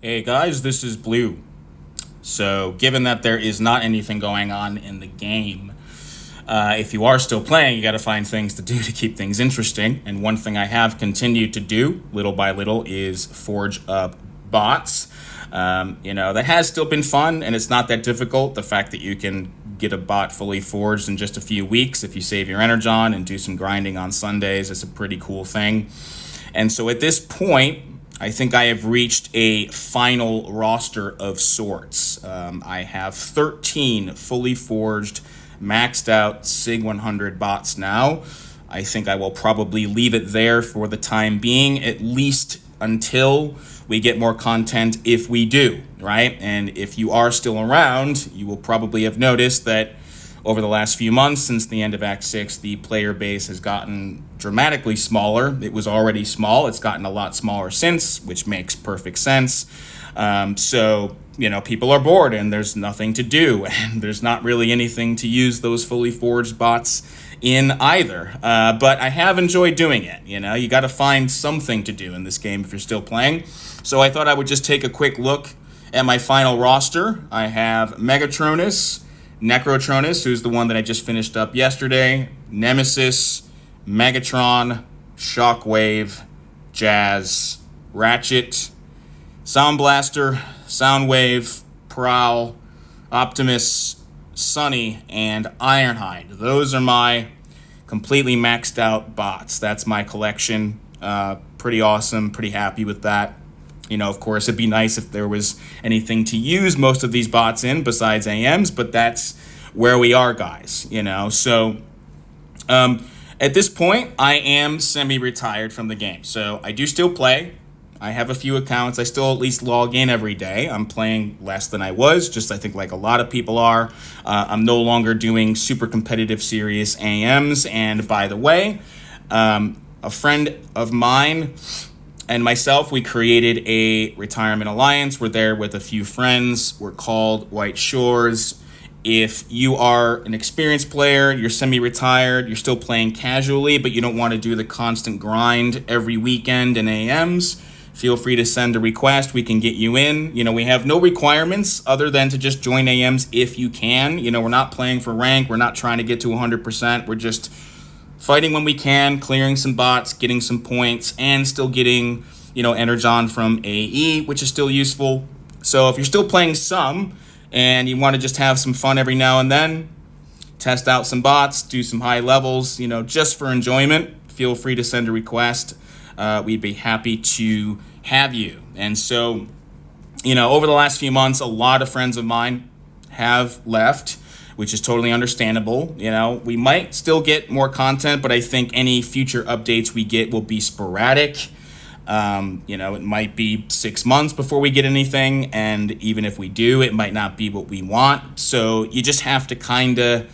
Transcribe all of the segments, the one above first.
Hey guys, this is Blue. So, given that there is not anything going on in the game, if you are still playing, you got to find things to do to keep things interesting. And one thing I have continued to do, little by little, is forge up bots. That has still been fun, and it's not that difficult. The fact that you can get a bot fully forged in just a few weeks if you save your energon and do some grinding on Sundays is a pretty cool thing. And so at this point, I think I have reached a final roster of sorts. I have 13 fully forged, maxed out SIG 100 bots now. I think I will probably leave it there for the time being, at least until we get more content if we do, right? And if you are still around, you will probably have noticed that over the last few months, since the end of Act 6, the player base has gotten dramatically smaller. It was already small. It's gotten a lot smaller since, which makes perfect sense. People are bored and there's nothing to do. And there's not really anything to use those fully forged bots in either. But I have enjoyed doing it. You got to find something to do in this game if you're still playing. So I thought I would just take a quick look at my final roster. I have Megatronus, Necrotronus, who's the one that I just finished up yesterday, Nemesis, Megatron, Shockwave, Jazz, Ratchet, Sound Blaster, Soundwave, Prowl, Optimus, Sunny, and Ironhide. Those are my completely maxed out bots. That's my collection. Pretty awesome, pretty happy with that. Of course, it'd be nice if there was anything to use most of these bots in besides AMs, but that's where we are, guys. At this point, I am semi-retired from the game. So I do still play. I have a few accounts. I still at least log in every day. I'm playing less than I was, just I think like a lot of people are. I'm no longer doing super competitive serious AMs. And by the way, a friend of mine and myself, we created a retirement alliance. We're there with a few friends. We're called White Shores. If you are an experienced player, you're semi-retired, you're still playing casually, but you don't want to do the constant grind every weekend in AMs, feel free to send a request. We can get you in. We have no requirements other than to just join AMs if you can. We're not playing for rank. We're not trying to get to 100%. We're just fighting when we can, clearing some bots, getting some points, and still getting, energon from AE, which is still useful. So if you're still playing some and you want to just have some fun every now and then, test out some bots, do some high levels, just for enjoyment, feel free to send a request. We'd be happy to have you. And so, over the last few months, a lot of friends of mine have left, which is totally understandable. We might still get more content, but I think any future updates we get will be sporadic. It might be 6 months before we get anything, and even if we do, it might not be what we want. So you just have to kind of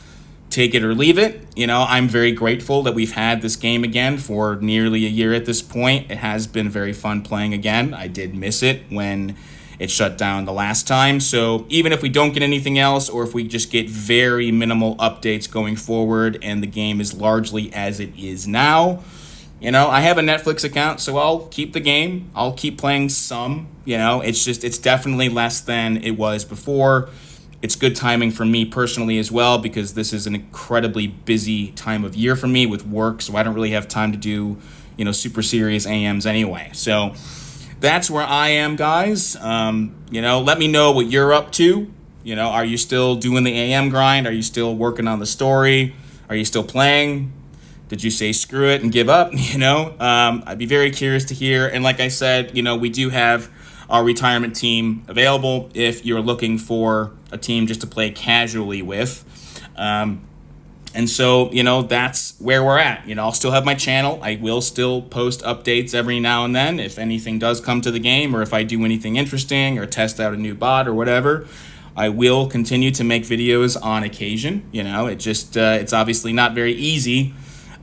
take it or leave it. I'm very grateful that we've had this game again for nearly a year at this point. It has been very fun playing again. I did miss it when it shut down the last time. So even if we don't get anything else, or if we just get very minimal updates going forward and the game is largely as it is now, I have a Netflix account, so I'll keep the game. I'll keep playing some. It's definitely less than it was before. It's good timing for me personally as well, because this is an incredibly busy time of year for me with work, so I don't really have time to do, super serious AMs anyway. So that's where I am, guys. Let me know what you're up to. Are you still doing the AM grind? Are you still working on the story? Are you still playing? Did you say screw it and give up? I'd be very curious to hear. And like I said, we do have our retirement team available if you're looking for a team just to play casually with. And so, that's where we're at. I'll still have my channel. I will still post updates every now and then if anything does come to the game, or if I do anything interesting or test out a new bot or whatever. I will continue to make videos on occasion. It's obviously not very easy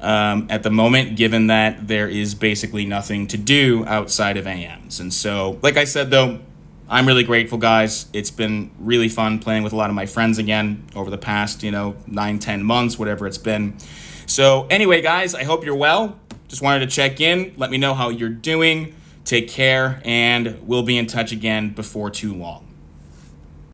at the moment, given that there is basically nothing to do outside of AMs. And so, like I said, though, I'm really grateful, guys. It's been really fun playing with a lot of my friends again over the past, 9-10 months, whatever it's been. So anyway, guys, I hope you're well. Just wanted to check in. Let me know how you're doing. Take care, and we'll be in touch again before too long.